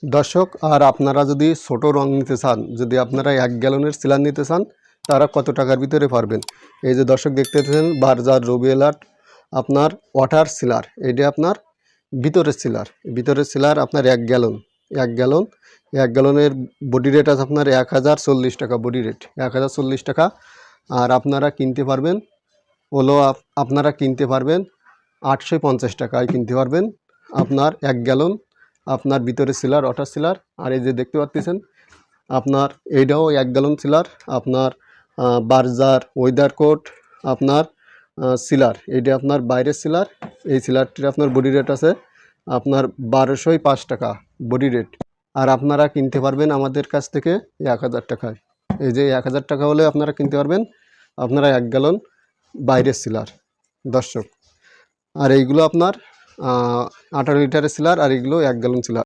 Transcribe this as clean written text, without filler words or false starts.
দর্শক, আর আপনারা যদি ছোট রং নিতে চান, যদি আপনারা 1 গ্যালনের সিলার নিতে চান, তারা কত টাকার ভিতরে পারবেন? এই যে দর্শক দেখতে পাচ্ছেন বার্জার রুবিয়েল আর্ট আপনার ওয়াটার সিলার, এটা আপনার ভিতরের সিলার আপনার 1 গ্যালন 1 গ্যালনের বডি রেট আছে আপনার 1040 টাকা, বডি রেট 1040 টাকা। আর আপনারা কিনতে পারবেন হলো আপনারা কিনতে পারবেন 850 টাকায় কিনতে পারবেন আপনার 1 গ্যালন আপনার ভিতরে সিলার, ওয়াটার সিলার। আর এই যে দেখতে পাচ্ছেন আপনার এইটাও 1 গ্যালন সিলার আপনার বার্জার ওয়েদার কোট আপনার সিলার, এইটা আপনার বাইরের সিলার। এই সিলারটির আপনার বডি রেট আছে আপনার 1205 টাকা বডি রেট। আর আপনারা কিনতে পারবেন আমাদের কাছ থেকে 1000 টাকায়। এই যে 1000 টাকা হলে আপনারা কিনতে পারবেন আপনারা 1 গ্যালন বাইরের সিলার দর্শক। আর এইগুলো আপনার 18 লিটারের সিলার, আর এইগুলো 1 গ্যালন সিলার।